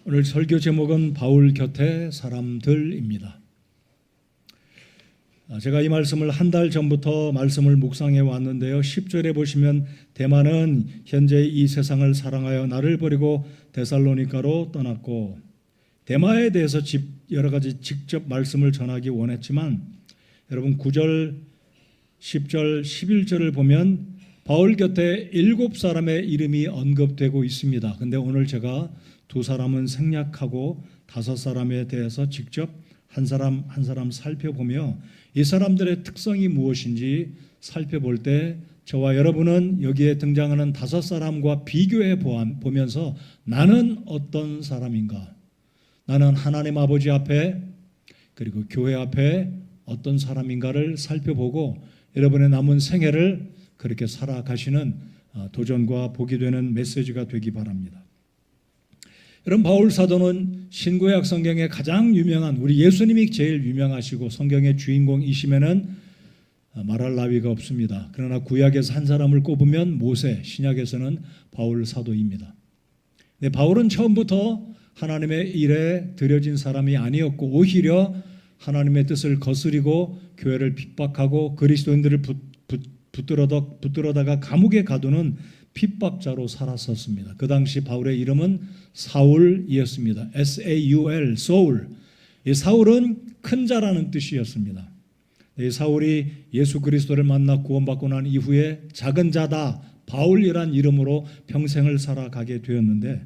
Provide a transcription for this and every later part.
오늘 설교 제목은 바울 곁에 사람들입니다. 제가 이 말씀을 한 달 전부터 말씀을 묵상해 왔는데요. 10절에 보시면 데마는 현재 이 세상을 사랑하여 나를 버리고 데살로니가로 떠났고, 데마에 대해서 여러 가지 직접 말씀을 전하기 원했지만 여러분 9절, 10절, 11절을 보면 바울 곁에 7사람의 이름이 언급되고 있습니다. 근데 오늘 제가 2사람은 생략하고 5사람에 대해서 직접 한 사람 한 사람 살펴보며 이 사람들의 특성이 무엇인지 살펴볼 때 저와 여러분은 여기에 등장하는 5사람과 비교해 보면서 나는 어떤 사람인가, 나는 하나님 아버지 앞에 그리고 교회 앞에 어떤 사람인가를 살펴보고 여러분의 남은 생애를 그렇게 살아가시는 도전과 복이 되는 메시지가 되기 바랍니다. 여러분, 바울 사도는 신구약 성경에 가장 유명한, 우리 예수님이 제일 유명하시고 성경의 주인공이시면은 말할 나위가 없습니다. 그러나 구약에서 한 사람을 꼽으면 모세, 신약에서는 바울 사도입니다. 근데 바울은 처음부터 하나님의 일에 들여진 사람이 아니었고 오히려 하나님의 뜻을 거스리고 교회를 핍박하고 그리스도인들을 붙들어다가 감옥에 가두는 핍박자로 살았었습니다. 그 당시 바울의 이름은 사울이었습니다. S-A-U-L, 소울. 이 사울은 큰 자라는 뜻이었습니다. 이 사울이 예수 그리스도를 만나 구원받고 난 이후에 작은 자다, 바울이란 이름으로 평생을 살아가게 되었는데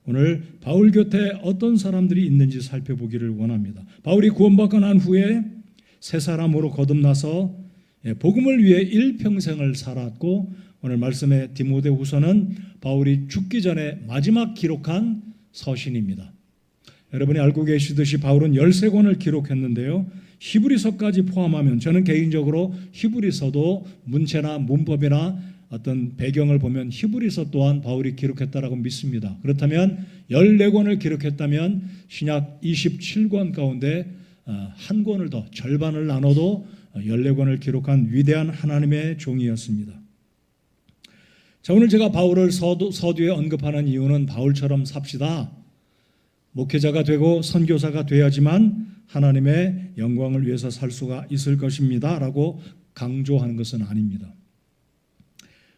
오늘 바울 곁에 어떤 사람들이 있는지 살펴보기를 원합니다. 바울이 구원받고 난 후에 새 사람으로 거듭나서 복음을 위해 일평생을 살았고 오늘 말씀의 디모데후서는 바울이 죽기 전에 마지막 기록한 서신입니다. 여러분이 알고 계시듯이 바울은 13권을 기록했는데요. 히브리서까지 포함하면 저는 개인적으로 히브리서도 문체나 문법이나 어떤 배경을 보면 히브리서 또한 바울이 기록했다라고 믿습니다. 그렇다면 14권을 기록했다면 신약 27권 가운데 한 권을 더, 절반을 나눠도 14권을 기록한 위대한 하나님의 종이었습니다. 자, 오늘 제가 바울을 서두에 언급하는 이유는 바울처럼 삽시다, 목회자가 되고 선교사가 돼야지만 하나님의 영광을 위해서 살 수가 있을 것입니다 라고 강조하는 것은 아닙니다.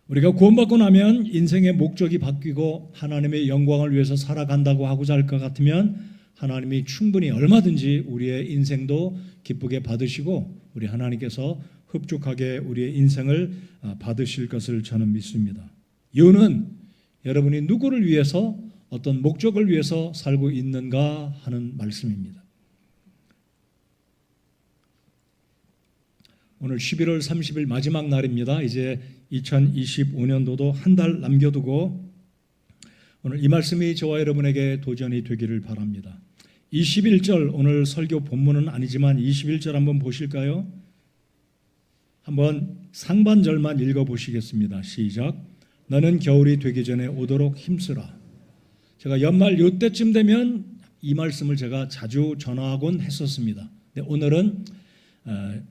우리가 구원받고 나면 인생의 목적이 바뀌고 하나님의 영광을 위해서 살아간다고 하고자 할 것 같으면 하나님이 충분히 얼마든지 우리의 인생도 기쁘게 받으시고 우리 하나님께서 흡족하게 우리의 인생을 받으실 것을 저는 믿습니다. 이유는 여러분이 누구를 위해서 어떤 목적을 위해서 살고 있는가 하는 말씀입니다. 오늘 11월 30일 마지막 날입니다. 이제 2025년도도 한 달 남겨두고 오늘 이 말씀이 저와 여러분에게 도전이 되기를 바랍니다. 21절, 오늘 설교 본문은 아니지만 21절 한번 보실까요? 한번 상반절만 읽어보시겠습니다. 시작. 너는 겨울이 되기 전에 오도록 힘쓰라. 제가 연말 이때쯤 되면 이 말씀을 제가 자주 전하곤 했었습니다. 근데 오늘은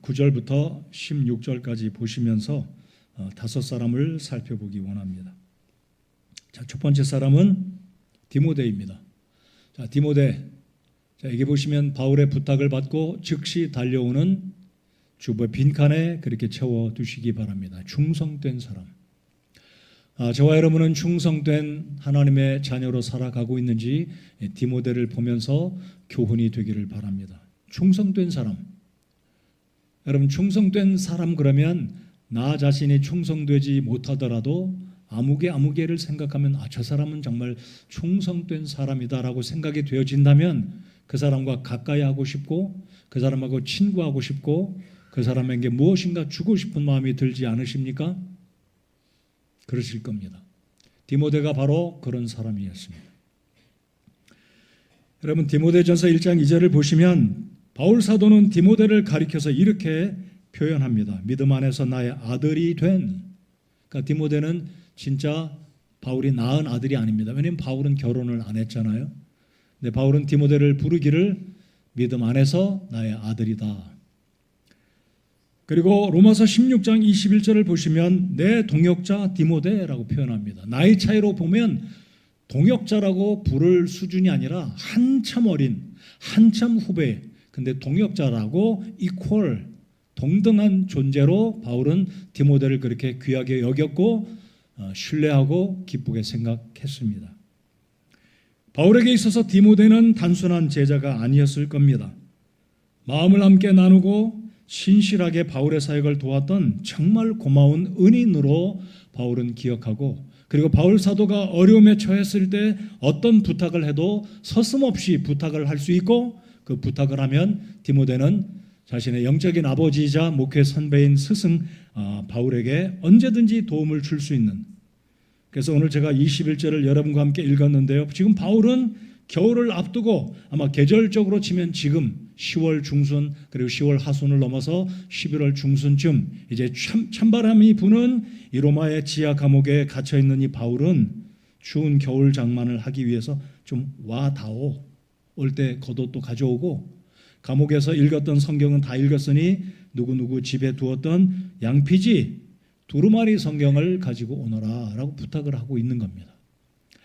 9절부터 16절까지 보시면서 5사람을 살펴보기 원합니다. 자, 첫 번째 사람은 디모데입니다. 자, 디모데. 자, 여기 보시면 바울의 부탁을 받고 즉시 달려오는 주보 빈칸에 그렇게 채워두시기 바랍니다. 충성된 사람. 저와 여러분은 충성된 하나님의 자녀로 살아가고 있는지 디모데를 보면서 교훈이 되기를 바랍니다. 충성된 사람. 여러분, 충성된 사람 그러면 나 자신이 충성되지 못하더라도 아무개를 생각하면 저 사람은 정말 충성된 사람이다라고 생각이 되어진다면 그 사람과 가까이 하고 싶고 그 사람하고 친구하고 싶고 그 사람에게 무엇인가 주고 싶은 마음이 들지 않으십니까? 그러실 겁니다. 디모데가 바로 그런 사람이었습니다. 여러분, 디모데전서 1장 2절을 보시면 바울 사도는 디모데를 가리켜서 이렇게 표현합니다. 믿음 안에서 나의 아들이 된. 그러니까 디모데는 진짜 바울이 낳은 아들이 아닙니다. 왜냐하면 바울은 결혼을 안 했잖아요. 근데 바울은 디모데를 부르기를 믿음 안에서 나의 아들이다. 그리고 로마서 16장 21절을 보시면 내 동역자 디모데라고 표현합니다. 나이 차이로 보면 동역자라고 부를 수준이 아니라 한참 어린, 한참 후배, 근데 동역자라고 이퀄, 동등한 존재로 바울은 디모데를 그렇게 귀하게 여겼고 신뢰하고 기쁘게 생각했습니다. 바울에게 있어서 디모데는 단순한 제자가 아니었을 겁니다. 마음을 함께 나누고 신실하게 바울의 사역을 도왔던 정말 고마운 은인으로 바울은 기억하고, 그리고 바울 사도가 어려움에 처했을 때 어떤 부탁을 해도 서슴없이 부탁을 할 수 있고, 그 부탁을 하면 디모데는 자신의 영적인 아버지이자 목회 선배인 스승 바울에게 언제든지 도움을 줄 수 있는, 그래서 오늘 제가 21절을 여러분과 함께 읽었는데요. 지금 바울은 겨울을 앞두고 아마 계절적으로 치면 지금 10월 중순 그리고 10월 하순을 넘어서 11월 중순쯤 이제 찬바람이 부는 이 로마의 지하 감옥에 갇혀있는 이 바울은 추운 겨울 장만을 하기 위해서 좀 와다오, 올 때 겉옷도 가져오고, 감옥에서 읽었던 성경은 다 읽었으니 누구누구 집에 두었던 양피지 두루마리 성경을 가지고 오너라 라고 부탁을 하고 있는 겁니다.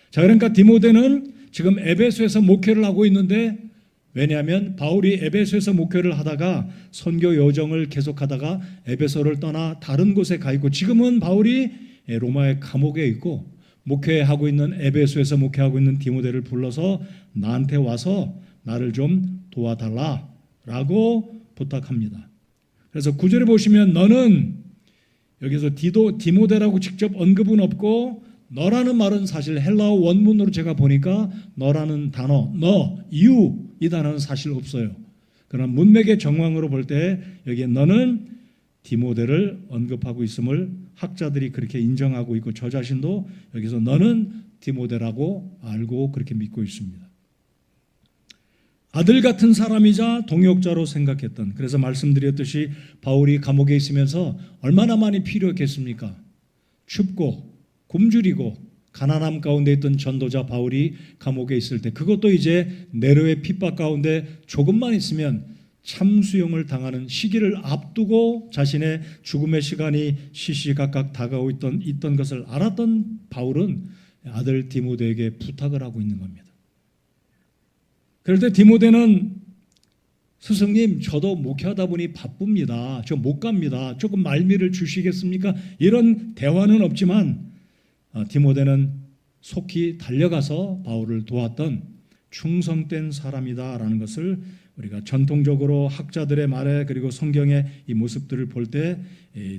자, 그러니까 디모데는 지금 에베소에서 목회를 하고 있는데, 왜냐하면 바울이 에베소에서 목회를 하다가 선교 여정을 계속하다가 에베소를 떠나 다른 곳에 가 있고, 지금은 바울이 로마의 감옥에 있고 목회하고 있는 에베소에서 목회하고 있는 디모데를 불러서 나한테 와서 나를 좀 도와달라라고 부탁합니다. 그래서 9절에 보시면 너는, 여기서 디모데라고 직접 언급은 없고 너라는 말은 사실 헬라어 원문으로 제가 보니까 너라는 단어, 너, you 이 단어는 사실 없어요. 그러나 문맥의 정황으로 볼 때 여기에 너는 디모데를 언급하고 있음을 학자들이 그렇게 인정하고 있고, 저 자신도 여기서 너는 디모데라고 알고 그렇게 믿고 있습니다. 아들 같은 사람이자 동역자로 생각했던, 그래서 말씀드렸듯이 바울이 감옥에 있으면서 얼마나 많이 필요했겠습니까? 춥고 굶주리고 가난함 가운데 있던 전도자 바울이 감옥에 있을 때, 그것도 이제 네로의 핍박 가운데 조금만 있으면 참수형을 당하는 시기를 앞두고 자신의 죽음의 시간이 시시각각 다가오고 있던 것을 알았던 바울은 아들 디모데에게 부탁을 하고 있는 겁니다. 그럴 때 디모데는 스승님, 저도 목회하다 보니 바쁩니다. 저 못 갑니다. 조금 말미를 주시겠습니까? 이런 대화는 없지만 디모데는 속히 달려가서 바울을 도왔던 충성된 사람이다라는 것을 우리가 전통적으로 학자들의 말에 그리고 성경의 이 모습들을 볼 때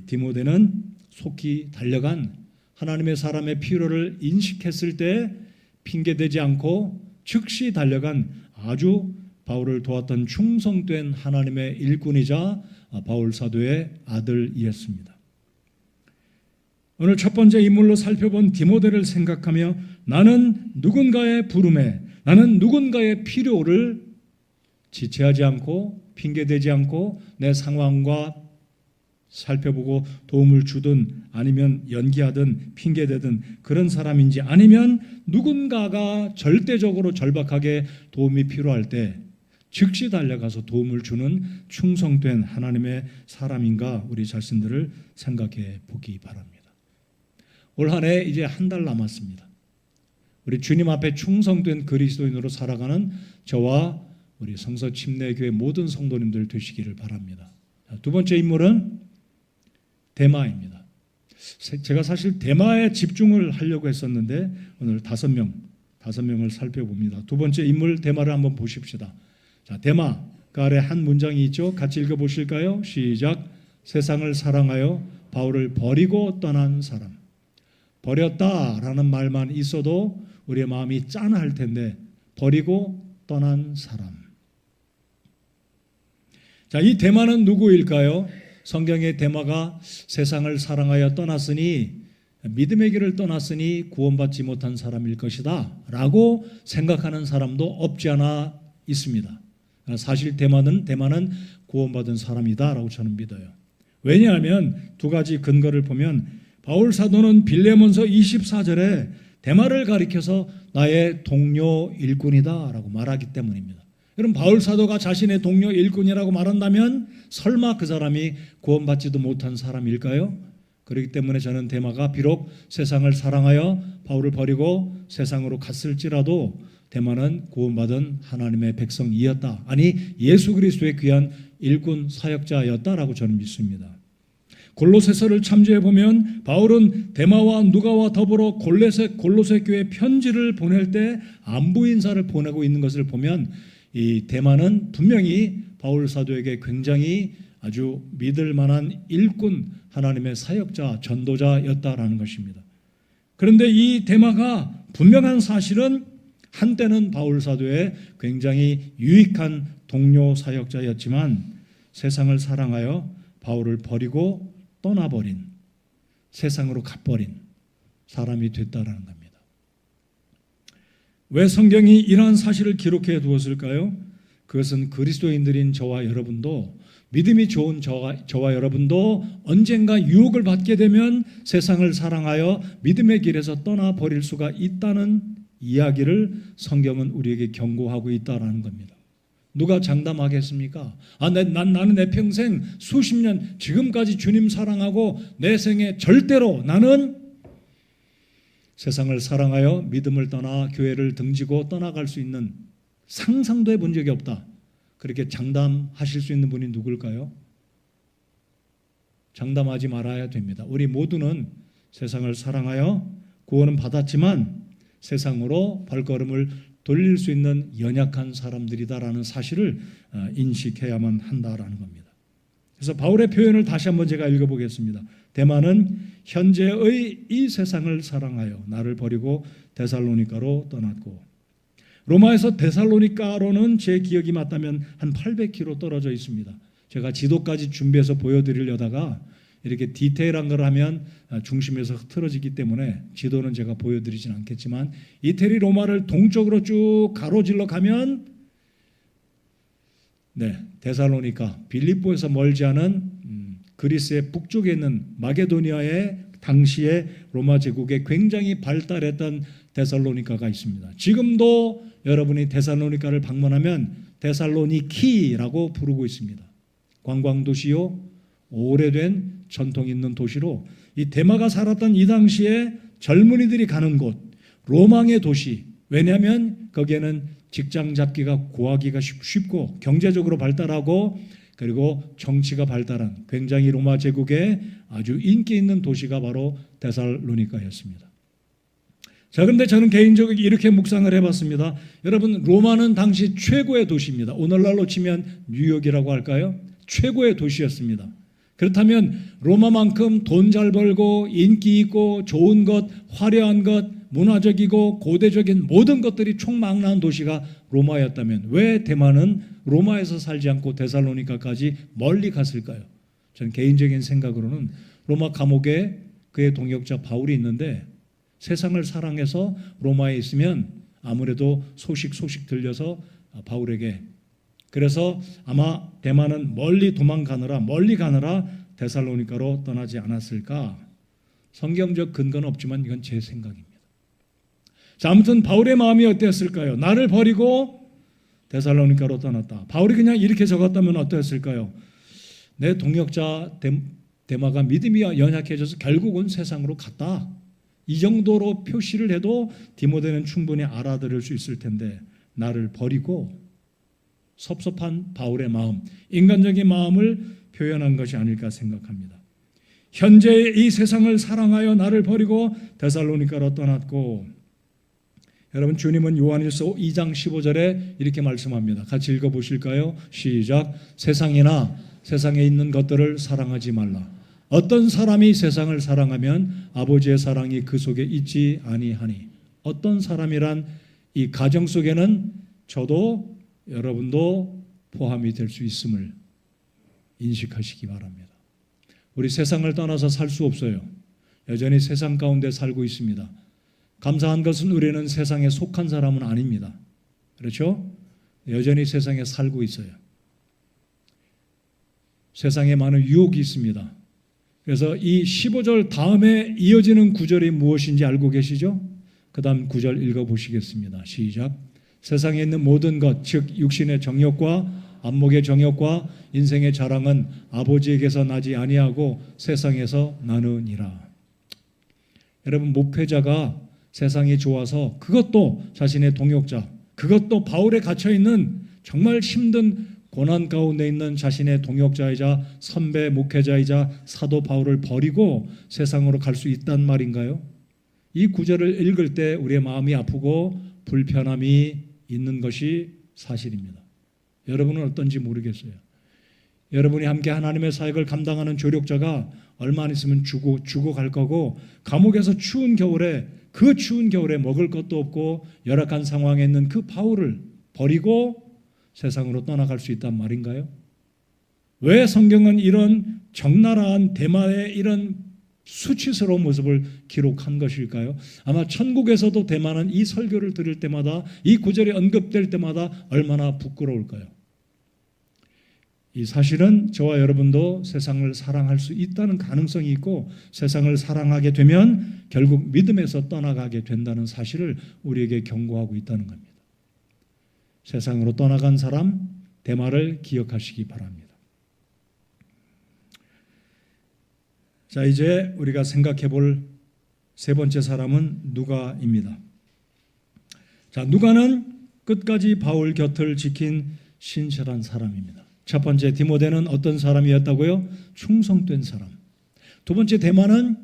디모데는 속히 달려간, 하나님의 사람의 필요를 인식했을 때 핑계대지 않고 즉시 달려간 아주 바울을 도왔던 충성된 하나님의 일꾼이자 바울 사도의 아들이었습니다. 오늘 첫 번째 인물로 살펴본 디모데를 생각하며 나는 누군가의 부름에, 나는 누군가의 필요를 지체하지 않고 핑계대지 않고 내 상황과 살펴보고 도움을 주든 아니면 연기하든 핑계대든 그런 사람인지, 아니면 누군가가 절대적으로 절박하게 도움이 필요할 때 즉시 달려가서 도움을 주는 충성된 하나님의 사람인가, 우리 자신들을 생각해 보기 바랍니다. 올 한 해 이제 한 달 남았습니다. 우리 주님 앞에 충성된 그리스도인으로 살아가는 저와 우리 성서 침례교회 모든 성도님들 되시기를 바랍니다. 두 번째 인물은 데마입니다. 제가 사실 데마에 집중을 하려고 했었는데 오늘 다섯 명을 살펴봅니다. 두 번째 인물 데마를 한번 보십시다. 자, 데마 그 아래 한 문장이 있죠. 같이 읽어보실까요? 시작. 세상을 사랑하여 바울을 버리고 떠난 사람. 버렸다라는 말만 있어도 우리의 마음이 짠할 텐데, 버리고 떠난 사람. 자, 이 데마는 누구일까요? 성경의 데마가 세상을 사랑하여 떠났으니, 믿음의 길을 떠났으니 구원받지 못한 사람일 것이다 라고 생각하는 사람도 없지 않아 있습니다. 사실 데마는 구원받은 사람이다 라고 저는 믿어요. 왜냐하면 두 가지 근거를 보면, 바울 사도는 빌레몬서 24절에 데마를 가리켜서 나의 동료 일꾼이다 라고 말하기 때문입니다. 그럼 바울 사도가 자신의 동료 일꾼이라고 말한다면 설마 그 사람이 구원받지도 못한 사람일까요? 그렇기 때문에 저는 데마가 비록 세상을 사랑하여 바울을 버리고 세상으로 갔을지라도 데마는 구원받은 하나님의 백성이었다. 아니 예수 그리스도의 귀한 일꾼 사역자였다라고 저는 믿습니다. 골로새서를 참조해 보면 바울은 데마와 누가와 더불어 골로새 교회 편지를 보낼 때 안부 인사를 보내고 있는 것을 보면 이 데마는 분명히 바울 사도에게 굉장히 아주 믿을 만한 일꾼, 하나님의 사역자, 전도자였다라는 것입니다. 그런데 이 데마가 분명한 사실은 한때는 바울 사도의 굉장히 유익한 동료 사역자였지만 세상을 사랑하여 바울을 버리고 떠나버린, 세상으로 가버린 사람이 됐다라는 겁니다. 왜 성경이 이러한 사실을 기록해 두었을까요? 그것은 그리스도인들인 저와 여러분도, 믿음이 좋은 저와 여러분도 언젠가 유혹을 받게 되면 세상을 사랑하여 믿음의 길에서 떠나버릴 수가 있다는 이야기를 성경은 우리에게 경고하고 있다는 겁니다. 누가 장담하겠습니까? 나는 내 평생 수십 년 지금까지 주님 사랑하고 내 생에 절대로 나는 세상을 사랑하여 믿음을 떠나 교회를 등지고 떠나갈 수 있는 상상도 해본 적이 없다. 그렇게 장담하실 수 있는 분이 누굴까요? 장담하지 말아야 됩니다. 우리 모두는 세상을 사랑하여 구원은 받았지만 세상으로 발걸음을 돌릴 수 있는 연약한 사람들이다라는 사실을 인식해야만 한다라는 겁니다. 그래서 바울의 표현을 다시 한번 제가 읽어보겠습니다. 데마는 현재의 이 세상을 사랑하여 나를 버리고 데살로니가로 떠났고, 로마에서 데살로니가로는 제 기억이 맞다면 한 800km 떨어져 있습니다. 제가 지도까지 준비해서 보여드리려다가 이렇게 디테일한 걸 하면 중심에서 흐트러지기 때문에 지도는 제가 보여드리진 않겠지만, 이태리 로마를 동쪽으로 쭉 가로질러 가면 데살로니가, 빌립보에서 멀지 않은 그리스의 북쪽에 있는 마게도니아의 당시의 로마 제국에 굉장히 발달했던 데살로니가가 있습니다. 지금도 여러분이 데살로니가를 방문하면 데살로니키라고 부르고 있습니다. 관광도시요, 오래된 전통 있는 도시로, 이 데마가 살았던 이 당시에 젊은이들이 가는 곳, 로망의 도시. 왜냐하면 거기에는 직장 잡기가 구하기가 쉽고 경제적으로 발달하고 그리고 정치가 발달한 굉장히 로마 제국의 아주 인기 있는 도시가 바로 데살로니가였습니다. 자, 그런데 저는 개인적으로 이렇게 묵상을 해봤습니다. 여러분, 로마는 당시 최고의 도시입니다. 오늘날로 치면 뉴욕이라고 할까요? 최고의 도시였습니다. 그렇다면 로마만큼 돈 잘 벌고 인기 있고 좋은 것, 화려한 것, 문화적이고 고대적인 모든 것들이 총망라한 도시가 로마였다면 왜 데마는 로마에서 살지 않고 데살로니가까지 멀리 갔을까요? 저는 개인적인 생각으로는 로마 감옥에 그의 동역자 바울이 있는데 세상을 사랑해서 로마에 있으면 아무래도 소식 들려서 바울에게, 그래서 아마 데마는 멀리 가느라 데살로니가로 떠나지 않았을까? 성경적 근거는 없지만 이건 제 생각입니다. 자, 아무튼 바울의 마음이 어땠을까요? 나를 버리고 데살로니가로 떠났다. 바울이 그냥 이렇게 적었다면 어땠을까요? 내 동역자 데마가 믿음이 연약해져서 결국은 세상으로 갔다. 이 정도로 표시를 해도 디모데는 충분히 알아들을 수 있을 텐데 나를 버리고, 섭섭한 바울의 마음, 인간적인 마음을 표현한 것이 아닐까 생각합니다. 현재 이 세상을 사랑하여 나를 버리고 데살로니가로 떠났고, 여러분, 주님은 요한일서 2장 15절에 이렇게 말씀합니다. 같이 읽어보실까요? 시작. 세상이나 세상에 있는 것들을 사랑하지 말라. 어떤 사람이 세상을 사랑하면 아버지의 사랑이 그 속에 있지 아니하니. 어떤 사람이란 이 가정 속에는 저도 여러분도 포함이 될 수 있음을 인식하시기 바랍니다. 우리 세상을 떠나서 살 수 없어요. 여전히 세상 가운데 살고 있습니다. 감사한 것은 우리는 세상에 속한 사람은 아닙니다. 그렇죠? 여전히 세상에 살고 있어요. 세상에 많은 유혹이 있습니다. 그래서 이 15절 다음에 이어지는 구절이 무엇인지 알고 계시죠? 그 다음 구절 읽어보시겠습니다. 시작. 세상에 있는 모든 것, 즉 육신의 정욕과 안목의 정욕과 인생의 자랑은 아버지에게서 나지 아니하고 세상에서 나느니라. 여러분, 목회자가 세상이 좋아서 그것도 자신의 동역자, 그것도 바울에 갇혀있는 정말 힘든 고난 가운데 있는 자신의 동역자이자 선배 목회자이자 사도 바울을 버리고 세상으로 갈 수 있단 말인가요? 이 구절을 읽을 때 우리의 마음이 아프고 불편함이 있는 것이 사실입니다. 여러분은 어떤지 모르겠어요. 여러분이 함께 하나님의 사역을 감당하는 조력자가 얼마 안 있으면 죽어갈 거고, 감옥에서 그 추운 겨울에 먹을 것도 없고 열악한 상황에 있는 그 바울을 버리고 세상으로 떠나갈 수 있단 말인가요? 왜 성경은 이런 적나라한 대마의 이런 수치스러운 모습을 기록한 것일까요? 아마 천국에서도 대마는 이 설교를 들을 때마다, 이 구절이 언급될 때마다 얼마나 부끄러울까요? 이 사실은 저와 여러분도 세상을 사랑할 수 있다는 가능성이 있고, 세상을 사랑하게 되면 결국 믿음에서 떠나가게 된다는 사실을 우리에게 경고하고 있다는 겁니다. 세상으로 떠나간 사람 대마를 기억하시기 바랍니다. 자, 이제 우리가 생각해 볼 세 번째 사람은 누가입니다. 자, 누가는 끝까지 바울 곁을 지킨 신실한 사람입니다. 첫 번째 디모데는 어떤 사람이었다고요? 충성된 사람. 두 번째 대마는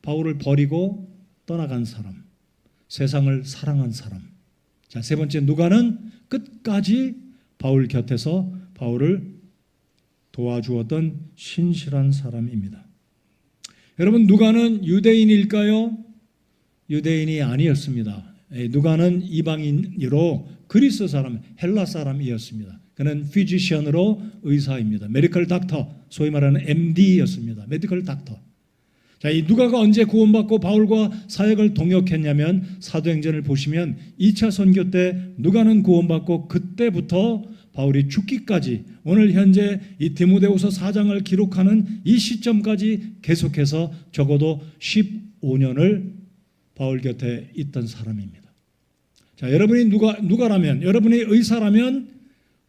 바울을 버리고 떠나간 사람, 세상을 사랑한 사람. 자, 세 번째 누가는 끝까지 바울 곁에서 바울을 도와주었던 신실한 사람입니다. 여러분, 누가는 유대인일까요? 유대인이 아니었습니다. 누가는 이방인으로 그리스 사람, 헬라 사람이었습니다. 그는 피지션으로 의사입니다. 메디컬 닥터, 소위 말하는 MD였습니다. 메디컬 닥터. 자, 이 누가가 언제 구원받고 바울과 사역을 동역했냐면 사도행전을 보시면 2차 선교 때 누가는 구원받고 그때부터 바울이 죽기까지, 오늘 현재 이 디모데후서 4장을 기록하는 이 시점까지 계속해서 적어도 15년을 바울 곁에 있던 사람입니다. 자, 여러분이 누가라면, 여러분이 의사라면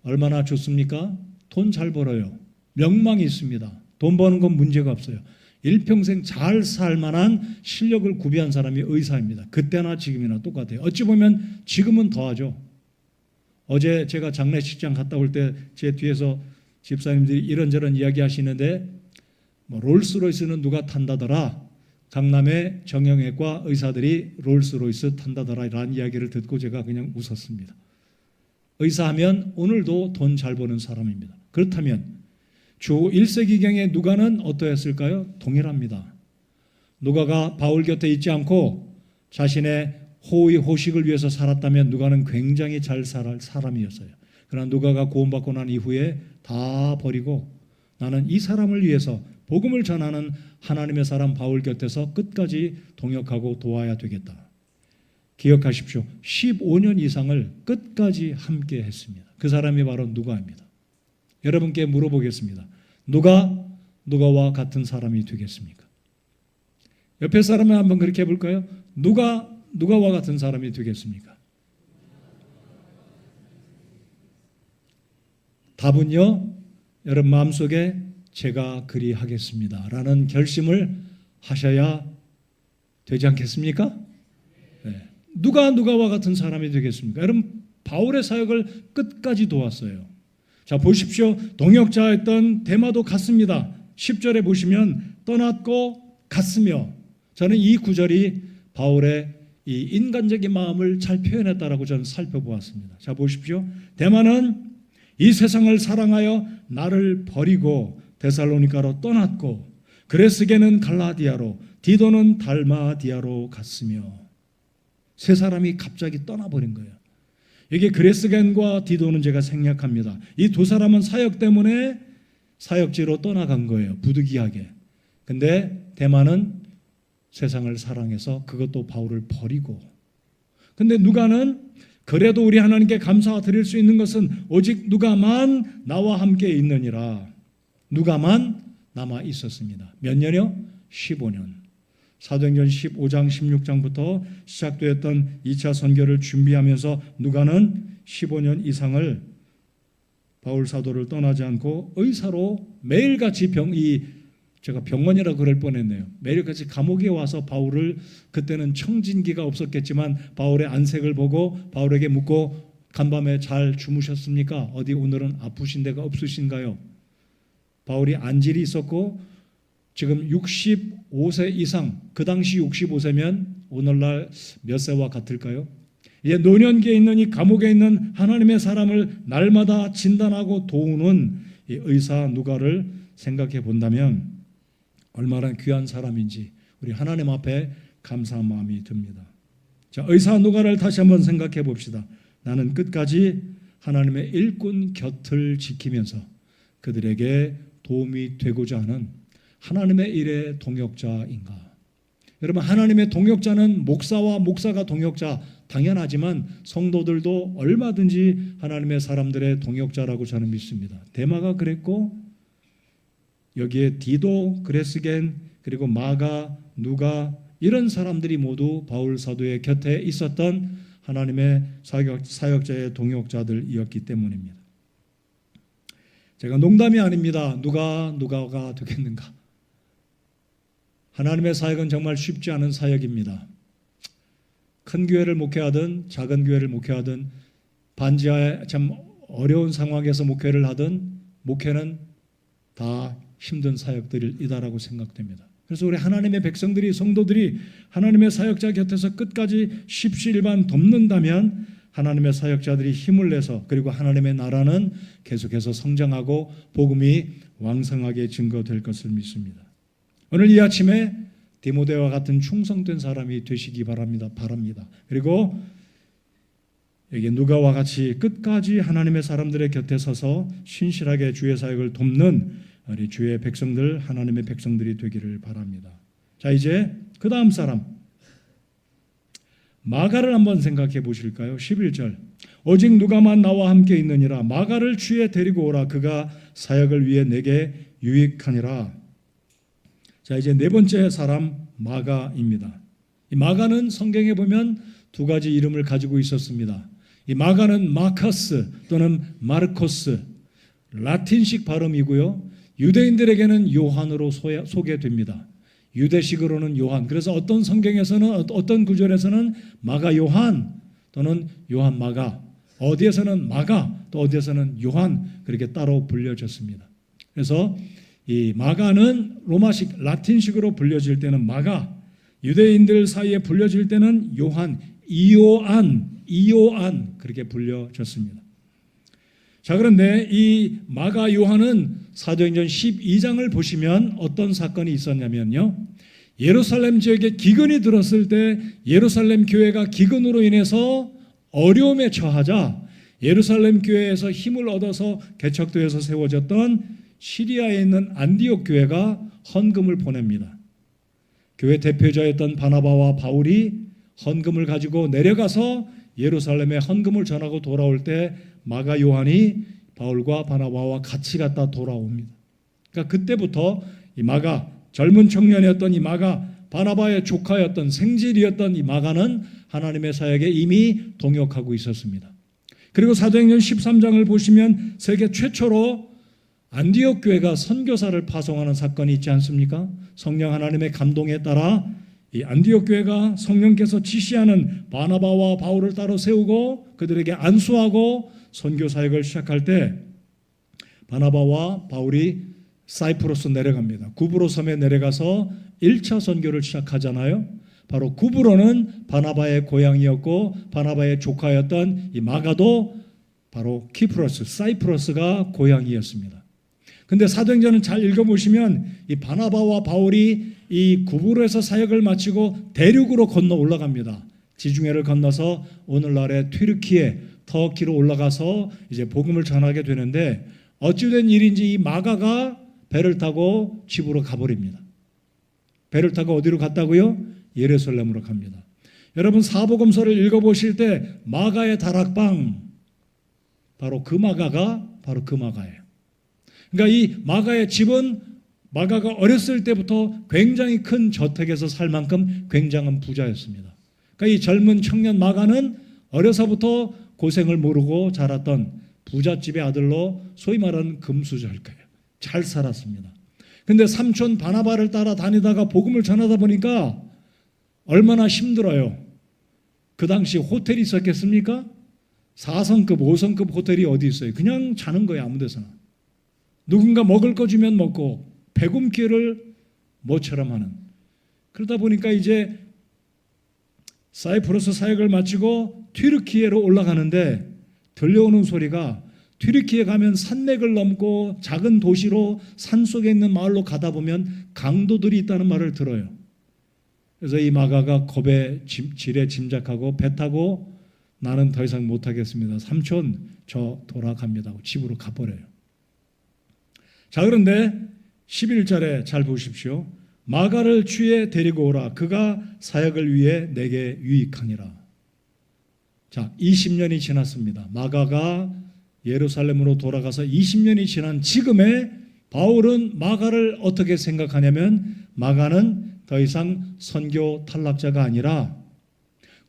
얼마나 좋습니까? 돈 잘 벌어요. 명망이 있습니다. 돈 버는 건 문제가 없어요. 일평생 잘 살 만한 실력을 구비한 사람이 의사입니다. 그때나 지금이나 똑같아요. 어찌 보면 지금은 더하죠. 어제 제가 장례식장 갔다 올 때 제 뒤에서 집사님들이 이런저런 이야기 하시는데, 롤스로이스는 누가 탄다더라, 강남의 정형외과 의사들이 롤스로이스 탄다더라 라는 이야기를 듣고 제가 그냥 웃었습니다. 의사하면 오늘도 돈 잘 버는 사람입니다. 그렇다면 주 1세기경에 누가는 어떠했을까요? 동일합니다. 누가가 바울 곁에 있지 않고 자신의 호의 호식을 위해서 살았다면 누가는 굉장히 잘 살 사람이었어요. 그러나 누가가 구원받고 난 이후에 다 버리고 나는 이 사람을 위해서 복음을 전하는 하나님의 사람 바울 곁에서 끝까지 동역하고 도와야 되겠다. 기억하십시오. 15년 이상을 끝까지 함께 했습니다. 그 사람이 바로 누가입니다. 여러분께 물어보겠습니다. 누가와 같은 사람이 되겠습니까? 옆에 사람을 한번 그렇게 해볼까요? 누가와 같은 사람이 되겠습니까? 답은요, 여러분 마음속에 제가 그리하겠습니다 라는 결심을 하셔야 되지 않겠습니까? 네. 누가와 같은 사람이 되겠습니까? 여러분, 바울의 사역을 끝까지 도왔어요. 자, 보십시오. 동역자였던 데마도 갔습니다. 10절에 보시면 떠났고 갔으며, 저는 이 구절이 바울의 이 인간적인 마음을 잘 표현했다라고 저는 살펴보았습니다. 자, 보십시오. 데마는 이 세상을 사랑하여 나를 버리고 데살로니가로 떠났고, 그레스게는 갈라디아로, 디도는 달마디아로 갔으며, 세 사람이 갑자기 떠나버린 거예요. 이게 그레스겐과 디도는 제가 생략합니다. 이 두 사람은 사역 때문에 사역지로 떠나간 거예요. 부득이하게. 근데 대마는 세상을 사랑해서 그것도 바울을 버리고, 근데 누가는 그래도 우리 하나님께 감사 드릴 수 있는 것은 오직 누가만 나와 함께 있느니라. 누가만 남아 있었습니다. 몇 년이요? 15년. 사도행전 15장 16장부터 시작되었던 2차 선교를 준비하면서 누가는 15년 이상을 바울 사도를 떠나지 않고 의사로 매일같이 제가 병원이라 그럴 뻔했네요. 매일같이 감옥에 와서 바울을, 그때는 청진기가 없었겠지만 바울의 안색을 보고 바울에게 묻고, 간밤에 잘 주무셨습니까? 어디 오늘은 아프신 데가 없으신가요? 바울이 안질이 있었고 지금 65세 이상, 그 당시 65세면 오늘날 몇 세와 같을까요? 이제 노년기에 있는 이 감옥에 있는 하나님의 사람을 날마다 진단하고 도우는 이 의사 누가를 생각해 본다면 얼마나 귀한 사람인지 우리 하나님 앞에 감사한 마음이 듭니다. 자, 의사 누가를 다시 한번 생각해 봅시다. 나는 끝까지 하나님의 일꾼 곁을 지키면서 그들에게 도움이 되고자 하는 하나님의 일의 동역자인가? 여러분, 하나님의 동역자는 목사가 동역자 당연하지만 성도들도 얼마든지 하나님의 사람들의 동역자라고 저는 믿습니다. 데마가 그랬고 여기에 디도, 그레스겐, 그리고 마가, 누가, 이런 사람들이 모두 바울 사도의 곁에 있었던 하나님의 사역자의 동역자들이었기 때문입니다. 제가 농담이 아닙니다. 누가가 되겠는가? 하나님의 사역은 정말 쉽지 않은 사역입니다. 큰 교회를 목회하든 작은 교회를 목회하든 반지하에 참 어려운 상황에서 목회를 하든 목회는 다 힘든 사역들이다라고 생각됩니다. 그래서 우리 하나님의 백성들이, 성도들이 하나님의 사역자 곁에서 끝까지 십시일반 돕는다면 하나님의 사역자들이 힘을 내서, 그리고 하나님의 나라는 계속해서 성장하고 복음이 왕성하게 증거될 것을 믿습니다. 오늘 이 아침에 디모데와 같은 충성된 사람이 되시기 바랍니다. 그리고 여기 누가와 같이 끝까지 하나님의 사람들의 곁에 서서 신실하게 주의 사역을 돕는 우리 주의 백성들, 하나님의 백성들이 되기를 바랍니다. 자, 이제 그 다음 사람 마가를 한번 생각해 보실까요? 11절, 오직 누가만 나와 함께 있느니라. 마가를 주에 데리고 오라. 그가 사역을 위해 내게 유익하니라. 자, 이제 네 번째 사람 마가입니다. 이 마가는 성경에 보면 두 가지 이름을 가지고 있었습니다. 이 마가는 마커스 또는 마르코스, 라틴식 발음이고요. 유대인들에게는 요한으로 소개됩니다. 유대식으로는 요한. 그래서 어떤 성경에서는, 어떤 구절에서는 마가 요한 또는 요한 마가, 어디에서는 마가, 또 어디에서는 요한, 그렇게 따로 불려졌습니다. 그래서 이 마가는 로마식, 라틴식으로 불려질 때는 마가, 유대인들 사이에 불려질 때는 요한, 이요안 그렇게 불려졌습니다. 자, 그런데 이 마가 요한은 사도행전 12장을 보시면 어떤 사건이 있었냐면요, 예루살렘 지역에 기근이 들었을 때 예루살렘 교회가 기근으로 인해서 어려움에 처하자 예루살렘 교회에서 힘을 얻어서 개척도에서 세워졌던 시리아에 있는 안디옥 교회가 헌금을 보냅니다. 교회 대표자였던 바나바와 바울이 헌금을 가지고 내려가서 예루살렘에 헌금을 전하고 돌아올 때 마가 요한이 바울과 바나바와 같이 갔다 돌아옵니다. 그러니까 그때부터 이 마가, 젊은 청년이었던 이 마가, 바나바의 조카였던, 생질이었던 이 마가는 하나님의 사역에 이미 동역하고 있었습니다. 그리고 사도행전 13장을 보시면 세계 최초로 안디옥 교회가 선교사를 파송하는 사건이 있지 않습니까? 성령 하나님의 감동에 따라 이 안디옥 교회가 성령께서 지시하는 바나바와 바울을 따로 세우고 그들에게 안수하고 선교 사역을 시작할 때 바나바와 바울이 사이프러스 내려갑니다. 구브로 섬에 내려가서 1차 선교를 시작하잖아요. 바로 구브로는 바나바의 고향이었고 바나바의 조카였던 이 마가도 바로 키프러스, 사이프러스가 고향이었습니다. 근데 사도행전을 잘 읽어보시면 이 바나바와 바울이 이 구브로에서 사역을 마치고 대륙으로 건너 올라갑니다. 지중해를 건너서 오늘날의 튀르키예, 터키로 올라가서 이제 복음을 전하게 되는데 어찌된 일인지 이 마가가 배를 타고 집으로 가버립니다. 배를 타고 어디로 갔다고요? 예루살렘으로 갑니다. 여러분 사복음서를 읽어보실 때 마가의 다락방, 바로 그 마가가 바로 그 마가예요. 그러니까 이 마가의 집은 마가가 어렸을 때부터 굉장히 큰 저택에서 살 만큼 굉장한 부자였습니다. 그러니까 이 젊은 청년 마가는 어려서부터 고생을 모르고 자랐던 부잣집의 아들로 소위 말하는 금수저일 거예요. 잘 살았습니다. 근데 삼촌 바나바를 따라 다니다가 복음을 전하다 보니까 얼마나 힘들어요. 그 당시 호텔이 있었겠습니까? 4성급, 5성급 호텔이 어디 있어요? 그냥 자는 거예요, 아무 데서나. 누군가 먹을 거 주면 먹고 배굶기를 모처럼 하는. 그러다 보니까 이제 사이프러스 사역을 마치고 튀르키예로 올라가는데 들려오는 소리가 튀르키예 가면 산맥을 넘고 작은 도시로 산속에 있는 마을로 가다 보면 강도들이 있다는 말을 들어요. 그래서 이 마가가 겁에 지레 짐작하고 배 타고 나는 더 이상 못하겠습니다. 삼촌 저 돌아갑니다 하고 집으로 가버려요. 자, 그런데 11절에 잘 보십시오. 마가를 취해 데리고 오라. 그가 사역을 위해 내게 유익하니라. 자, 20년이 지났습니다. 마가가 예루살렘으로 돌아가서 20년이 지난 지금에 바울은 마가를 어떻게 생각하냐면 마가는 더 이상 선교 탈락자가 아니라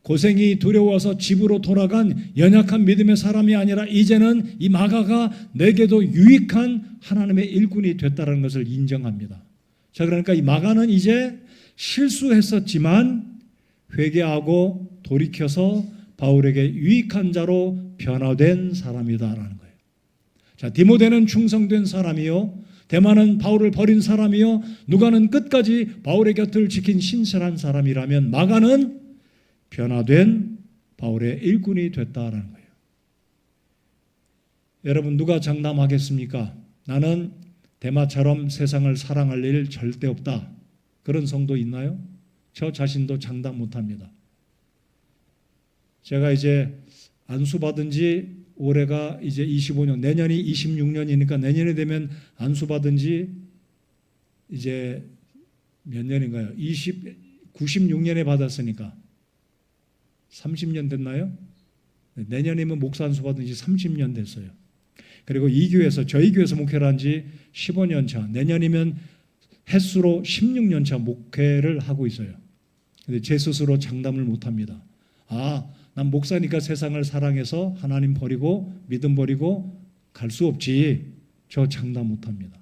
고생이 두려워서 집으로 돌아간 연약한 믿음의 사람이 아니라 이제는 이 마가가 내게도 유익한 하나님의 일꾼이 됐다는 것을 인정합니다. 자, 그러니까 이 마가는 이제 실수했었지만 회개하고 돌이켜서 바울에게 유익한 자로 변화된 사람이다라는 거예요. 자, 디모데는 충성된 사람이요, 데마는 바울을 버린 사람이요, 누가는 끝까지 바울의 곁을 지킨 신실한 사람이라면 마가는 변화된 바울의 일꾼이 됐다라는 거예요. 여러분, 누가 장담하겠습니까? 나는 데마처럼 세상을 사랑할 일 절대 없다. 그런 성도 있나요? 저 자신도 장담 못합니다. 제가 이제 안수받은 지 올해가 이제 25년, 내년이 26년이니까 내년이 되면 안수받은 지 이제 몇 년인가요? 96년에 받았으니까 30년 됐나요? 내년이면 목사 안수받은 지 30년 됐어요. 그리고 이 교회에서, 저희 교회에서 목회를 한 지 15년 차, 내년이면 횟수로 16년 차 목회를 하고 있어요. 근데 제 스스로 장담을 못합니다. 난 목사니까 세상을 사랑해서 하나님 버리고 믿음 버리고 갈 수 없지. 저 장담 못합니다.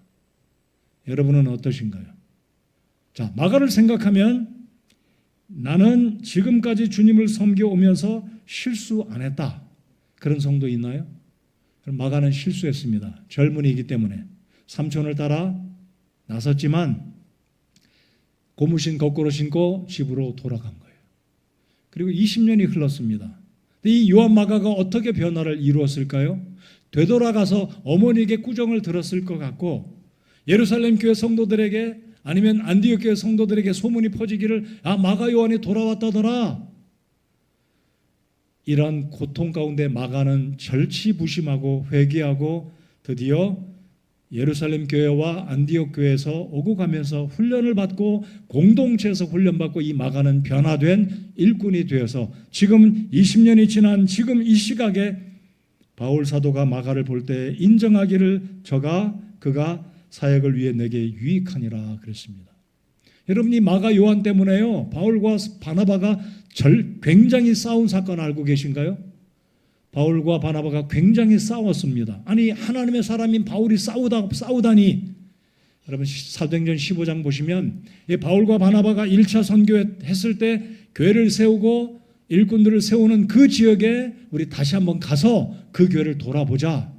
여러분은 어떠신가요? 자, 마가를 생각하면 나는 지금까지 주님을 섬겨오면서 실수 안 했다. 그런 성도 있나요? 그럼 마가는 실수했습니다. 젊은이이기 때문에 삼촌을 따라 나섰지만 고무신 거꾸로 신고 집으로 돌아간 거예요. 그리고 20년이 흘렀습니다. 이 요한 마가가 어떻게 변화를 이루었을까요? 되돌아가서 어머니에게 꾸정을 들었을 것 같고 예루살렘 교회 성도들에게 아니면 안디옥 교회 성도들에게 소문이 퍼지기를 마가 요한이 돌아왔다더라. 이런 고통 가운데 마가는 절치부심하고 회개하고 드디어 예루살렘 교회와 안디옥 교회에서 오고 가면서 훈련을 받고 공동체에서 훈련받고 이 마가는 변화된 일꾼이 되어서 지금 20년이 지난 지금 이 시각에 바울 사도가 마가를 볼 때 인정하기를 그가 사역을 위해 내게 유익하니라 그랬습니다. 여러분, 이 마가 요한 때문에요, 바울과 바나바가 굉장히 싸운 사건 알고 계신가요? 바울과 바나바가 굉장히 싸웠습니다. 아니, 하나님의 사람인 바울이 싸우다니. 여러분, 사도행전 15장 보시면 바울과 바나바가 1차 선교했을 때 교회를 세우고 일꾼들을 세우는 그 지역에 우리 다시 한번 가서 그 교회를 돌아보자.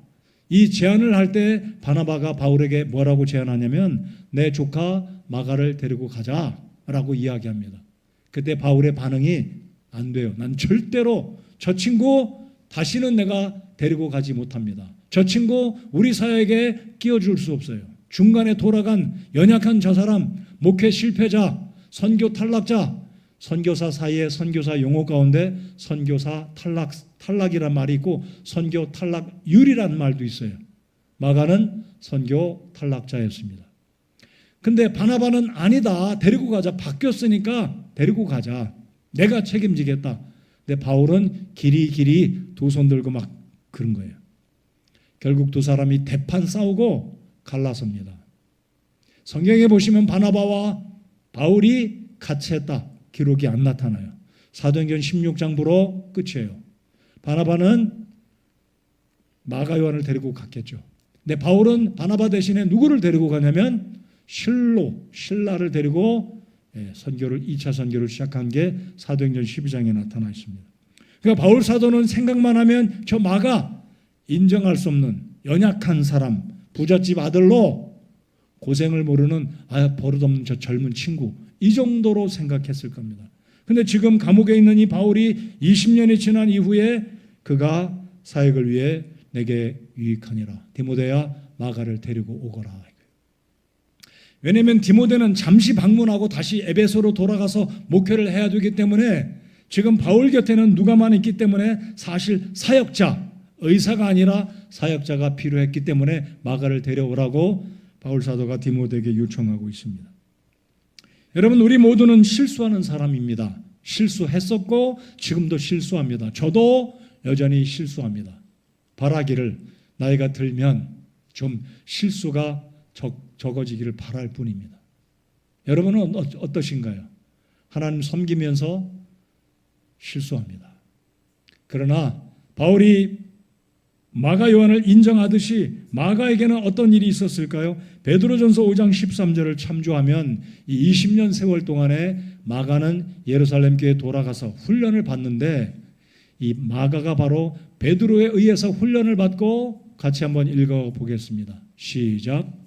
이 제안을 할 때 바나바가 바울에게 뭐라고 제안하냐면 내 조카 마가를 데리고 가자라고 이야기합니다. 그때 바울의 반응이 안 돼요. 난 절대로 저 친구 다시는 내가 데리고 가지 못합니다. 저 친구 우리 사역에 끼워줄 수 없어요. 중간에 돌아간 연약한 저 사람, 목회 실패자, 선교 탈락자, 선교사 사이에 선교사 용어 가운데 선교사 탈락이란 말이 있고 선교 탈락률이란 말도 있어요. 마가는 선교 탈락자였습니다. 근데 바나바는 아니다. 데리고 가자. 바뀌었으니까 데리고 가자. 내가 책임지겠다. 근데 바울은 길이 두 손 들고 막 그런 거예요. 결국 두 사람이 대판 싸우고 갈라섭니다. 성경에 보시면 바나바와 바울이 같이 했다. 기록이 안 나타나요. 사도행전 16장부로 끝이에요. 바나바는 마가 요한을 데리고 갔겠죠. 근데 바울은 바나바 대신에 누구를 데리고 가냐면 신라를 데리고 선교를 2차 선교를 시작한 게 사도행전 12장에 나타나 있습니다. 그러니까 바울 사도는 생각만 하면 저 마가 인정할 수 없는 연약한 사람, 부잣집 아들로 고생을 모르는 버릇없는 저 젊은 친구, 이 정도로 생각했을 겁니다. 근데 지금 감옥에 있는 이 바울이 20년이 지난 이후에 그가 사역을 위해 내게 유익하니라. 디모데야 마가를 데리고 오거라. 왜냐하면 디모데는 잠시 방문하고 다시 에베소로 돌아가서 목회를 해야 되기 때문에 지금 바울 곁에는 누가만 있기 때문에 사실 사역자, 의사가 아니라 사역자가 필요했기 때문에 마가를 데려오라고 바울 사도가 디모데에게 요청하고 있습니다. 여러분, 우리 모두는 실수하는 사람입니다. 실수했었고 지금도 실수합니다. 저도 여전히 실수합니다. 바라기를 나이가 들면 좀 실수가 적어지기를 바랄 뿐입니다. 여러분은 어떠신가요? 하나님 섬기면서 실수합니다. 그러나 바울이 마가 요한을 인정하듯이 마가에게는 어떤 일이 있었을까요? 베드로전서 5장 13절을 참조하면 이 20년 세월 동안에 마가는 예루살렘 교회에 돌아가서 훈련을 받는데 이 마가가 바로 베드로에 의해서 훈련을 받고 같이 한번 읽어보겠습니다. 시작.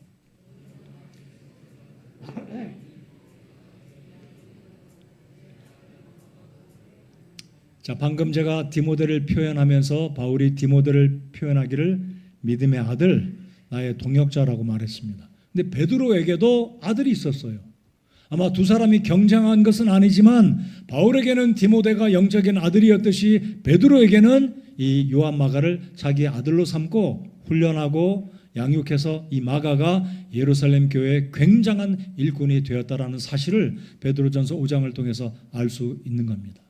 자, 방금 제가 디모데를 표현하면서 바울이 디모데를 표현하기를 믿음의 아들, 나의 동역자라고 말했습니다. 근데 베드로에게도 아들이 있었어요. 아마 두 사람이 경쟁한 것은 아니지만 바울에게는 디모데가 영적인 아들이었듯이 베드로에게는 이 요한 마가를 자기의 아들로 삼고 훈련하고 양육해서 이 마가가 예루살렘 교회의 굉장한 일꾼이 되었다라는 사실을 베드로전서 5장을 통해서 알 수 있는 겁니다.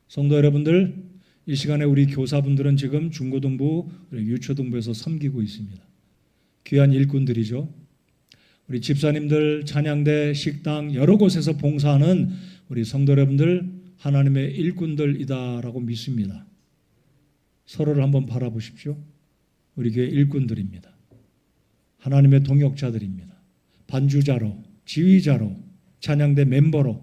성도 여러분들, 이 시간에 우리 교사분들은 지금 중고등부, 유초등부에서 섬기고 있습니다. 귀한 일꾼들이죠. 우리 집사님들, 찬양대, 식당 여러 곳에서 봉사하는 우리 성도 여러분들 하나님의 일꾼들이다라고 믿습니다. 서로를 한번 바라보십시오. 우리 교회 일꾼들입니다. 하나님의 동역자들입니다. 반주자로, 지휘자로, 찬양대 멤버로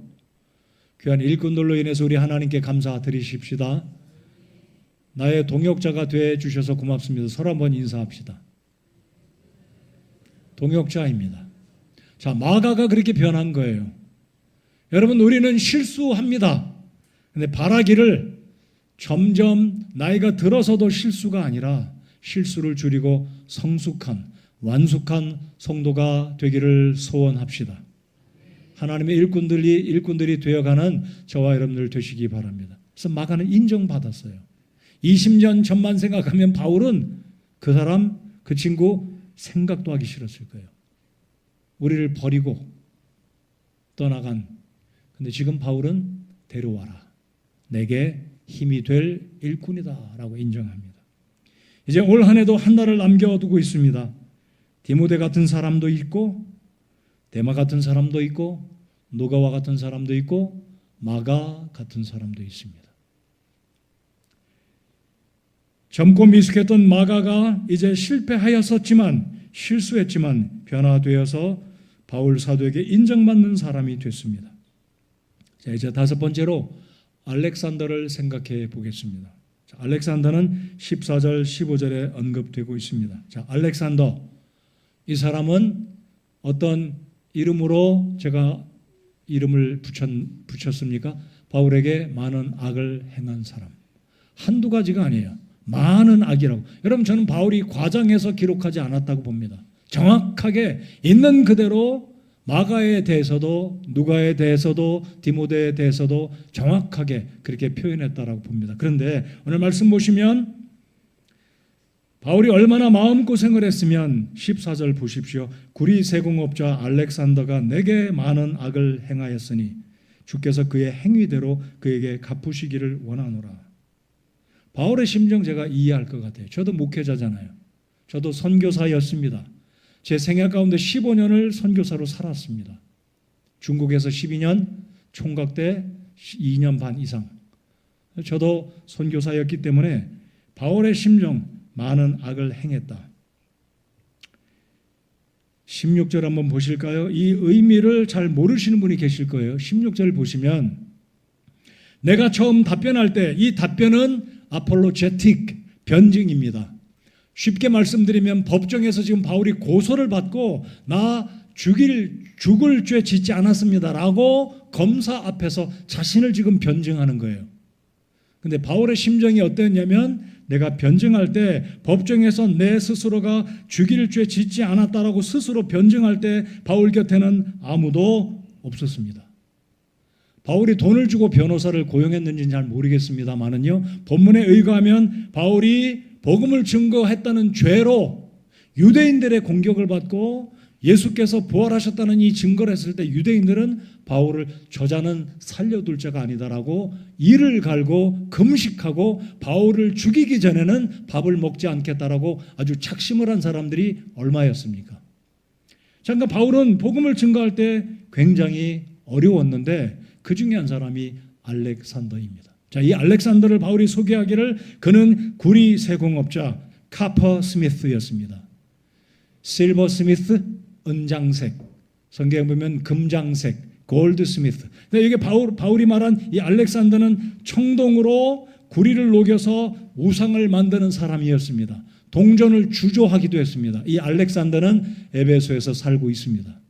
귀한 일꾼들로 인해서 우리 하나님께 감사드리십시다. 나의 동역자가 되어 주셔서 고맙습니다. 서로 한번 인사합시다. 동역자입니다. 자, 마가가 그렇게 변한 거예요. 여러분, 우리는 실수합니다. 근데 바라기를 점점 나이가 들어서도 실수가 아니라 실수를 줄이고 성숙한, 완숙한 성도가 되기를 소원합시다. 하나님의 일꾼들이 되어가는 저와 여러분들 되시기 바랍니다. 그래서 마가는 인정받았어요. 20년 전만 생각하면 바울은 그 사람, 그 친구 생각도 하기 싫었을 거예요. 우리를 버리고 떠나간. 근데 지금 바울은 데려와라. 내게 힘이 될 일꾼이다 라고 인정합니다. 이제 올 한 해도 한 달을 남겨두고 있습니다. 디모데 같은 사람도 있고 데마 같은 사람도 있고 누가와 같은 사람도 있고 마가 같은 사람도 있습니다. 젊고 미숙했던 마가가 이제 실수했지만 변화되어서 바울 사도에게 인정받는 사람이 됐습니다. 자, 이제 다섯 번째로 알렉산더를 생각해 보겠습니다. 자, 알렉산더는 14절 15절에 언급되고 있습니다. 자, 알렉산더, 이 사람은 어떤 이름으로 제가 이름을 붙였습니까? 바울에게 많은 악을 행한 사람. 한두 가지가 아니에요. 많은 악이라고. 여러분, 저는 바울이 과장해서 기록하지 않았다고 봅니다. 정확하게 있는 그대로 마가에 대해서도 누가에 대해서도 디모데에 대해서도 정확하게 그렇게 표현했다라고 봅니다. 그런데 오늘 말씀 보시면 바울이 얼마나 마음고생을 했으면 14절 보십시오. 구리 세공업자 알렉산더가 내게 많은 악을 행하였으니 주께서 그의 행위대로 그에게 갚으시기를 원하노라. 바울의 심정 제가 이해할 것 같아요. 저도 목회자잖아요. 저도 선교사였습니다. 제 생애 가운데 15년을 선교사로 살았습니다. 중국에서 12년, 총각 때 2년 반 이상. 저도 선교사였기 때문에 바울의 심정, 많은 악을 행했다. 16절 한번 보실까요? 이 의미를 잘 모르시는 분이 계실 거예요. 16절 보시면 내가 처음 답변할 때 이 답변은 아폴로제틱, 변증입니다. 쉽게 말씀드리면 법정에서 지금 바울이 고소를 받고 나 죽을 죄 짓지 않았습니다라고 검사 앞에서 자신을 지금 변증하는 거예요. 근데 바울의 심정이 어땠냐면 내가 변증할 때 법정에서 내 스스로가 죽일 죄 짓지 않았다라고 스스로 변증할 때 바울 곁에는 아무도 없었습니다. 바울이 돈을 주고 변호사를 고용했는지는 잘 모르겠습니다만은요, 본문에 의거하면 바울이 복음을 증거했다는 죄로 유대인들의 공격을 받고 예수께서 부활하셨다는 이 증거를 했을 때 유대인들은 바울을 저자는 살려둘 자가 아니다라고 이를 갈고 금식하고 바울을 죽이기 전에는 밥을 먹지 않겠다라고 아주 착심을 한 사람들이 얼마였습니까? 자, 그러니까 바울은 복음을 증거할 때 굉장히 어려웠는데 그 중에 한 사람이 알렉산더입니다. 자, 이 알렉산더를 바울이 소개하기를 그는 구리 세공업자 카퍼 스미스였습니다. 실버 스미스, 은장색, 성경에 보면 금장색, 골드 스미스. 근데 이게 바울이 말한 이 알렉산더는 청동으로 구리를 녹여서 우상을 만드는 사람이었습니다. 동전을 주조하기도 했습니다. 이 알렉산더는 에베소에서 살고 있습니다.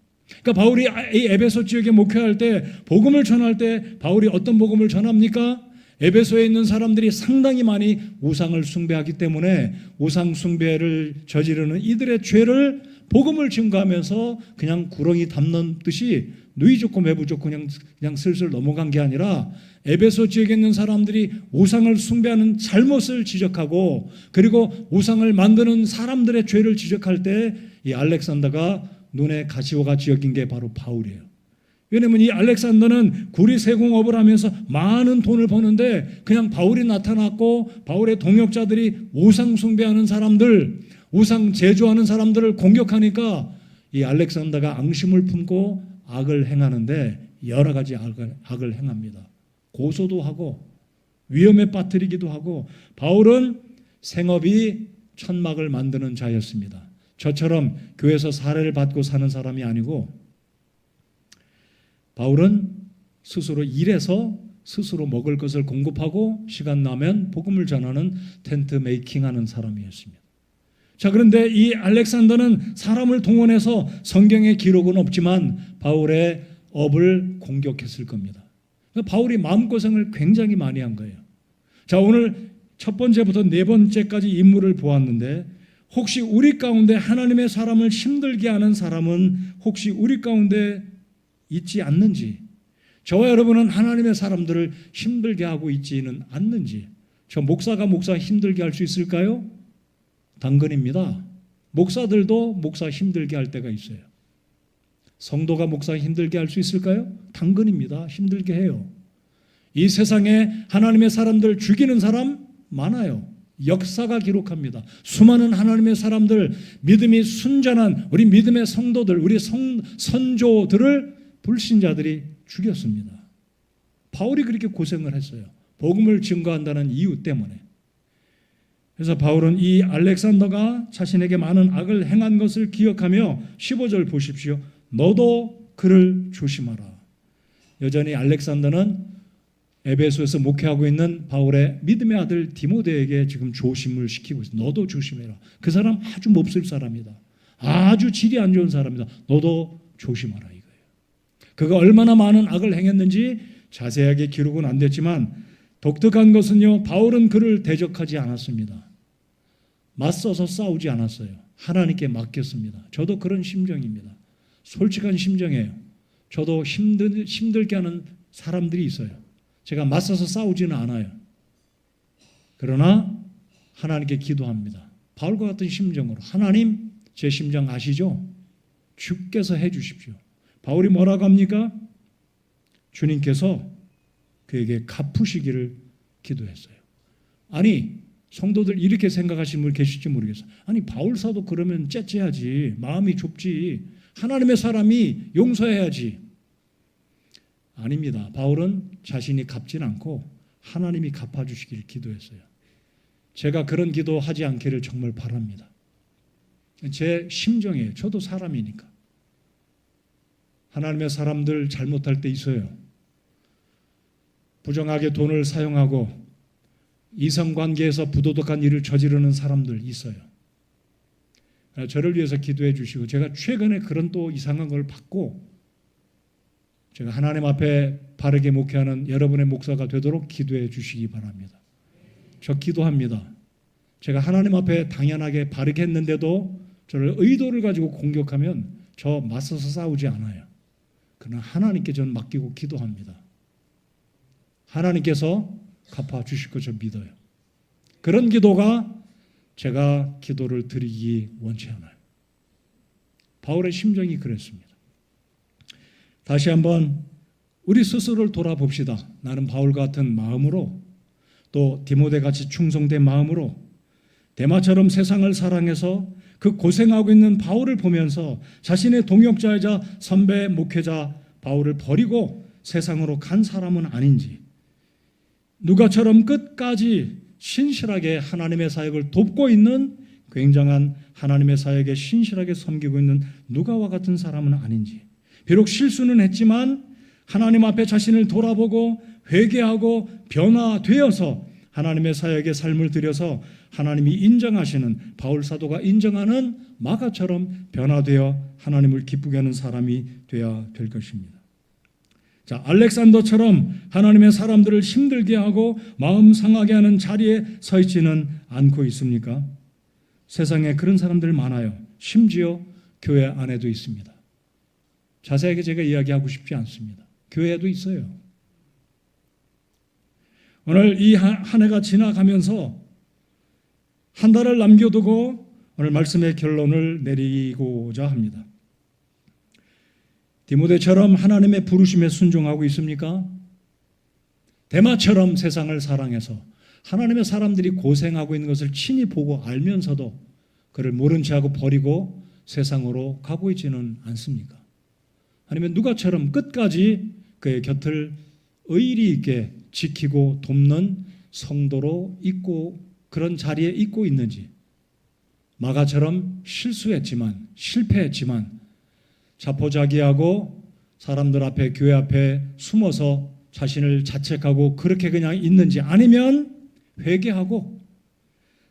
그러니까 바울이 이 에베소 지역에 목회할 때 복음을 전할 때 바울이 어떤 복음을 전합니까? 에베소에 있는 사람들이 상당히 많이 우상을 숭배하기 때문에 우상 숭배를 저지르는 이들의 죄를 복음을 증거하면서 그냥 구렁이 담는 듯이 누이 좋고 매부 좋고 그냥 슬슬 넘어간 게 아니라 에베소 지역에 있는 사람들이 우상을 숭배하는 잘못을 지적하고 그리고 우상을 만드는 사람들의 죄를 지적할 때 이 알렉산더가 눈에 가시와 같이 여긴 게 바로 바울이에요. 왜냐하면 이 알렉산더는 구리 세공업을 하면서 많은 돈을 버는데 그냥 바울이 나타났고 바울의 동역자들이 우상 숭배하는 사람들, 우상 제조하는 사람들을 공격하니까 이 알렉산더가 앙심을 품고 악을 행하는데 여러 가지 악을 행합니다. 고소도 하고 위험에 빠뜨리기도 하고 바울은 생업이 천막을 만드는 자였습니다. 저처럼 교회에서 사례를 받고 사는 사람이 아니고 바울은 스스로 일해서 스스로 먹을 것을 공급하고 시간 나면 복음을 전하는 텐트 메이킹하는 사람이었습니다. 자, 그런데 이 알렉산더는 사람을 동원해서 성경에 기록은 없지만 바울의 업을 공격했을 겁니다. 바울이 마음고생을 굉장히 많이 한 거예요. 자, 오늘 첫 번째부터 네 번째까지 인물을 보았는데 혹시 우리 가운데 하나님의 사람을 힘들게 하는 사람은 혹시 우리 가운데 있지 않는지, 저와 여러분은 하나님의 사람들을 힘들게 하고 있지는 않는지, 저 목사가 목사 힘들게 할 수 있을까요? 당근입니다. 목사들도 목사 힘들게 할 때가 있어요. 성도가 목사 힘들게 할 수 있을까요? 당근입니다. 힘들게 해요. 이 세상에 하나님의 사람들 죽이는 사람 많아요. 역사가 기록합니다. 수많은 하나님의 사람들, 믿음이 순전한 우리 믿음의 성도들, 우리 선조들을 불신자들이 죽였습니다. 바울이 그렇게 고생을 했어요. 복음을 증거한다는 이유 때문에. 그래서 바울은 이 알렉산더가 자신에게 많은 악을 행한 것을 기억하며 15절 보십시오. 너도 그를 조심하라. 여전히 알렉산더는 에베소에서 목회하고 있는 바울의 믿음의 아들 디모데에게 지금 조심을 시키고 있어요. 너도 조심해라. 그 사람 아주 몹쓸 사람이다. 아주 질이 안 좋은 사람이다. 너도 조심하라 이거예요. 그가 얼마나 많은 악을 행했는지 자세하게 기록은 안 됐지만 독특한 것은요, 바울은 그를 대적하지 않았습니다. 맞서서 싸우지 않았어요. 하나님께 맡겼습니다. 저도 그런 심정입니다. 솔직한 심정이에요. 저도 힘들게 하는 사람들이 있어요. 제가 맞서서 싸우지는 않아요. 그러나 하나님께 기도합니다. 바울과 같은 심정으로. 하나님, 제 심정 아시죠? 주께서 해 주십시오. 바울이 뭐라고 합니까? 주님께서 그에게 갚으시기를 기도했어요. 아니, 성도들 이렇게 생각하시는 분 계실지 모르겠어요. 아니, 바울 사도 그러면 째째하지. 마음이 좁지. 하나님의 사람이 용서해야지. 아닙니다. 바울은 자신이 갚진 않고 하나님이 갚아주시기를 기도했어요. 제가 그런 기도 하지 않기를 정말 바랍니다. 제 심정이에요. 저도 사람이니까. 하나님의 사람들 잘못할 때 있어요. 부정하게 돈을 사용하고 이성관계에서 부도덕한 일을 저지르는 사람들 있어요. 저를 위해서 기도해 주시고, 제가 최근에 그런 또 이상한 걸 받고, 제가 하나님 앞에 바르게 목회하는 여러분의 목사가 되도록 기도해 주시기 바랍니다. 저 기도합니다. 제가 하나님 앞에 당연하게 바르게 했는데도 저를 의도를 가지고 공격하면 저 맞서서 싸우지 않아요. 그러나 하나님께 저는 맡기고 기도합니다. 하나님께서 갚아 주실 것 저 믿어요. 그런 기도가 제가 기도를 드리기 원치 않아요. 바울의 심정이 그랬습니다. 다시 한번 우리 스스로를 돌아봅시다. 나는 바울 같은 마음으로, 또 디모데같이 충성된 마음으로 데마처럼 세상을 사랑해서 그 고생하고 있는 바울을 보면서 자신의 동역자이자 선배 목회자 바울을 버리고 세상으로 간 사람은 아닌지, 누가처럼 끝까지 신실하게 하나님의 사역을 돕고 있는 굉장한 하나님의 사역에 신실하게 섬기고 있는 누가와 같은 사람은 아닌지, 비록 실수는 했지만 하나님 앞에 자신을 돌아보고 회개하고 변화되어서 하나님의 사역에 삶을 들여서 하나님이 인정하시는, 바울 사도가 인정하는 마가처럼 변화되어 하나님을 기쁘게 하는 사람이 되어야 될 것입니다. 자, 알렉산더처럼 하나님의 사람들을 힘들게 하고 마음 상하게 하는 자리에 서 있지는 않고 있습니까? 세상에 그런 사람들 많아요. 심지어 교회 안에도 있습니다. 자세하게 제가 이야기하고 싶지 않습니다. 교회에도 있어요. 오늘 이 한 해가 지나가면서 한 달을 남겨두고 오늘 말씀의 결론을 내리고자 합니다. 디모데처럼 하나님의 부르심에 순종하고 있습니까? 데마처럼 세상을 사랑해서 하나님의 사람들이 고생하고 있는 것을 친히 보고 알면서도 그를 모른 채하고 버리고 세상으로 가고 있지는 않습니까? 아니면 누가처럼 끝까지 그의 곁을 의리 있게 지키고 돕는 성도로 있고 그런 자리에 있고 있는지, 마가처럼 실수했지만 실패했지만 자포자기하고 사람들 앞에 교회 앞에 숨어서 자신을 자책하고 그렇게 그냥 있는지, 아니면 회개하고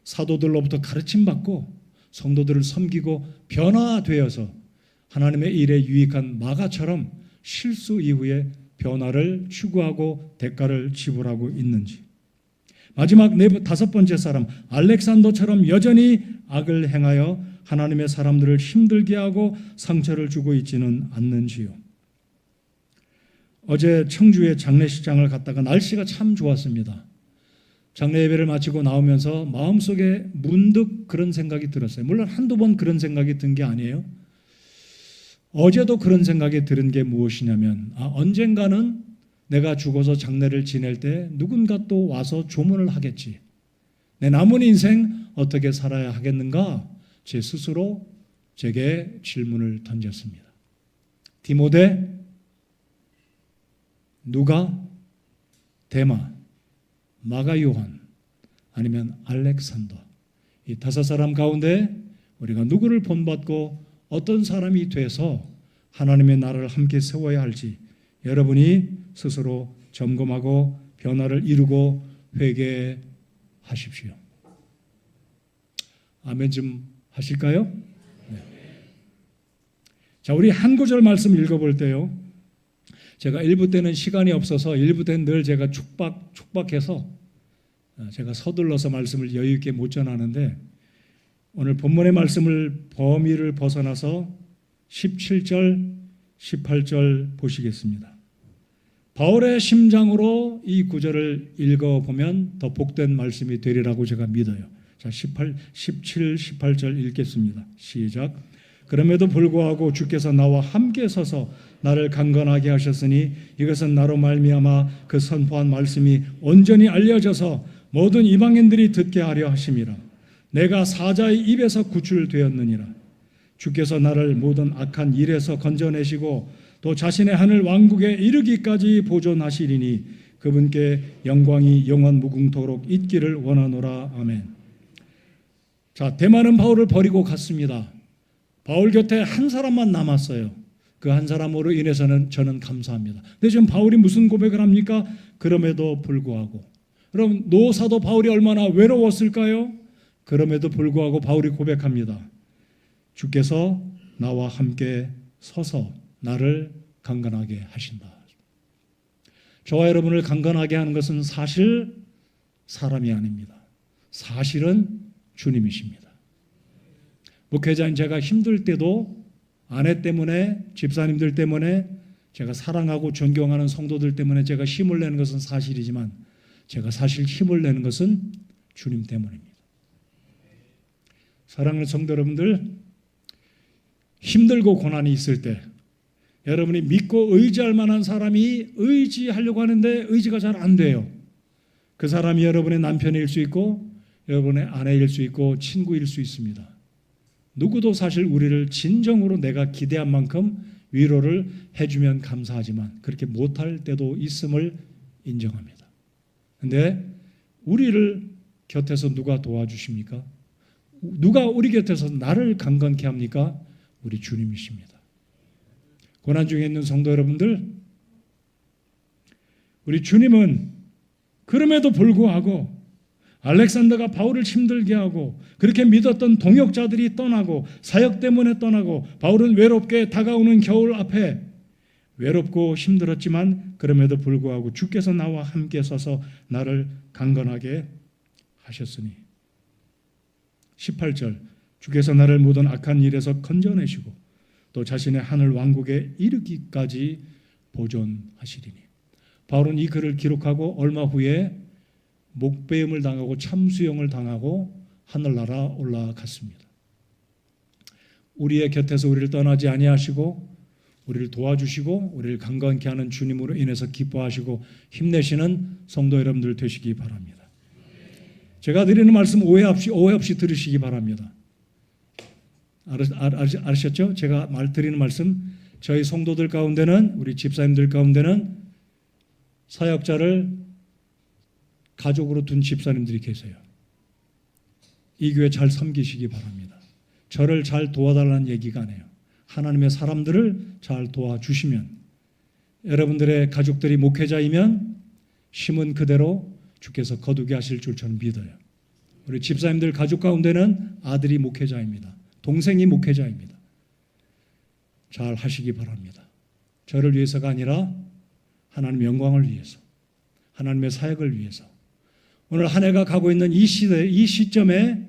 사도들로부터 가르침받고 성도들을 섬기고 변화되어서 하나님의 일에 유익한 마가처럼 실수 이후에 변화를 추구하고 대가를 지불하고 있는지, 마지막 다섯 번째 사람 알렉산더처럼 여전히 악을 행하여 하나님의 사람들을 힘들게 하고 상처를 주고 있지는 않는지요. 어제 청주의 장례식장을 갔다가 날씨가 참 좋았습니다. 장례 예배를 마치고 나오면서 마음속에 문득 그런 생각이 들었어요. 물론 한두 번 그런 생각이 든 게 아니에요. 어제도 그런 생각이 들은 게 무엇이냐면, 언젠가는 내가 죽어서 장례를 지낼 때 누군가 또 와서 조문을 하겠지. 내 남은 인생 어떻게 살아야 하겠는가? 제 스스로 제게 질문을 던졌습니다. 디모데, 누가, 데마, 마가 요한, 아니면 알렉산더, 이 다섯 사람 가운데 우리가 누구를 본받고 어떤 사람이 돼서 하나님의 나라를 함께 세워야 할지 여러분이 스스로 점검하고 변화를 이루고 회개하십시오. 아멘 좀 하실까요? 네. 자, 우리 한 구절 말씀 읽어볼 때요, 제가 1부 때는 시간이 없어서 1부 때는 늘 제가 촉박해서 제가 서둘러서 말씀을 여유 있게 못 전하는데, 오늘 본문의 말씀을 범위를 벗어나서 17절, 18절 보시겠습니다. 바울의 심장으로 이 구절을 읽어보면 더 복된 말씀이 되리라고 제가 믿어요. 자, 17, 18절 읽겠습니다. 시작. 그럼에도 불구하고 주께서 나와 함께 서서 나를 강건하게 하셨으니 이것은 나로 말미암아 그 선포한 말씀이 온전히 알려져서 모든 이방인들이 듣게 하려 하심이라. 내가 사자의 입에서 구출되었느니라. 주께서 나를 모든 악한 일에서 건져내시고 또 자신의 하늘 왕국에 이르기까지 보존하시리니 그분께 영광이 영원 무궁토록 있기를 원하노라. 아멘. 자, 대마는 바울을 버리고 갔습니다. 바울 곁에 한 사람만 남았어요. 그 한 사람으로 인해서는 저는 감사합니다. 근데 지금 바울이 무슨 고백을 합니까? 그럼에도 불구하고. 여러분, 노사도 바울이 얼마나 외로웠을까요? 그럼에도 불구하고 바울이 고백합니다. 주께서 나와 함께 서서 나를 강건하게 하신다. 저와 여러분을 강건하게 하는 것은 사실 사람이 아닙니다. 사실은 주님이십니다. 목회자인 제가 힘들 때도 아내 때문에, 집사님들 때문에, 제가 사랑하고 존경하는 성도들 때문에 제가 힘을 내는 것은 사실이지만 제가 사실 힘을 내는 것은 주님 때문입니다. 사랑하는 성도 여러분들, 힘들고 고난이 있을 때 여러분이 믿고 의지할 만한 사람이 의지하려고 하는데 의지가 잘 안 돼요. 그 사람이 여러분의 남편일 수 있고 여러분의 아내일 수 있고 친구일 수 있습니다. 누구도 사실 우리를 진정으로 내가 기대한 만큼 위로를 해주면 감사하지만 그렇게 못할 때도 있음을 인정합니다. 그런데 우리를 곁에서 누가 도와주십니까? 누가 우리 곁에서 나를 강건케 합니까? 우리 주님이십니다. 고난 중에 있는 성도 여러분들, 우리 주님은 그럼에도 불구하고 알렉산더가 바울을 힘들게 하고 그렇게 믿었던 동역자들이 떠나고 사역 때문에 떠나고 바울은 외롭게 다가오는 겨울 앞에 외롭고 힘들었지만 그럼에도 불구하고 주께서 나와 함께 서서 나를 강건하게 하셨으니 18절 주께서 나를 모든 악한 일에서 건져내시고 또 자신의 하늘 왕국에 이르기까지 보존하시리니. 바울은 이 글을 기록하고 얼마 후에 목배임을 당하고 참수형을 당하고 하늘나라 올라갔습니다. 우리의 곁에서 우리를 떠나지 아니하시고 우리를 도와주시고 우리를 강건케 하는 주님으로 인해서 기뻐하시고 힘내시는 성도 여러분들 되시기 바랍니다. 제가 드리는 말씀 오해 없이 들으시기 바랍니다. 알으셨죠? 제가 드리는 말씀, 저희 성도들 가운데는, 우리 집사님들 가운데는 사역자를 가족으로 둔 집사님들이 계세요. 이 교회 잘 섬기시기 바랍니다. 저를 잘 도와달라는 얘기가 아니에요. 하나님의 사람들을 잘 도와주시면, 여러분들의 가족들이 목회자이면 심은 그대로 주께서 거두게 하실 줄 저는 믿어요. 우리 집사님들 가족 가운데는 아들이 목회자입니다. 동생이 목회자입니다. 잘 하시기 바랍니다. 저를 위해서가 아니라 하나님의 영광을 위해서, 하나님의 사역을 위해서. 오늘 한 해가 가고 있는 이 시대, 이 시점에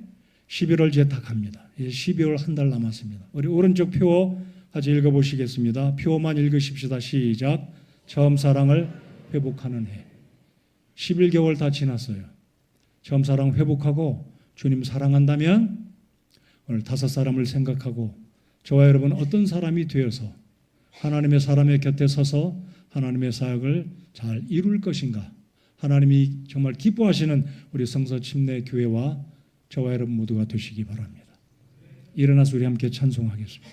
11월 이제 다 갑니다. 이제 12월 한 달 남았습니다. 우리 오른쪽 표 같이 읽어보시겠습니다. 표만 읽으십시다. 시작. 처음 사랑을 회복하는 해. 11개월 다 지났어요. 처음 사랑 회복하고 주님 사랑한다면 오늘 5사람을 생각하고 저와 여러분 어떤 사람이 되어서 하나님의 사람의 곁에 서서 하나님의 사역을 잘 이룰 것인가. 하나님이 정말 기뻐하시는 우리 성서 침례 교회와 저와 여러분 모두가 되시기 바랍니다. 일어나서 우리 함께 찬송하겠습니다.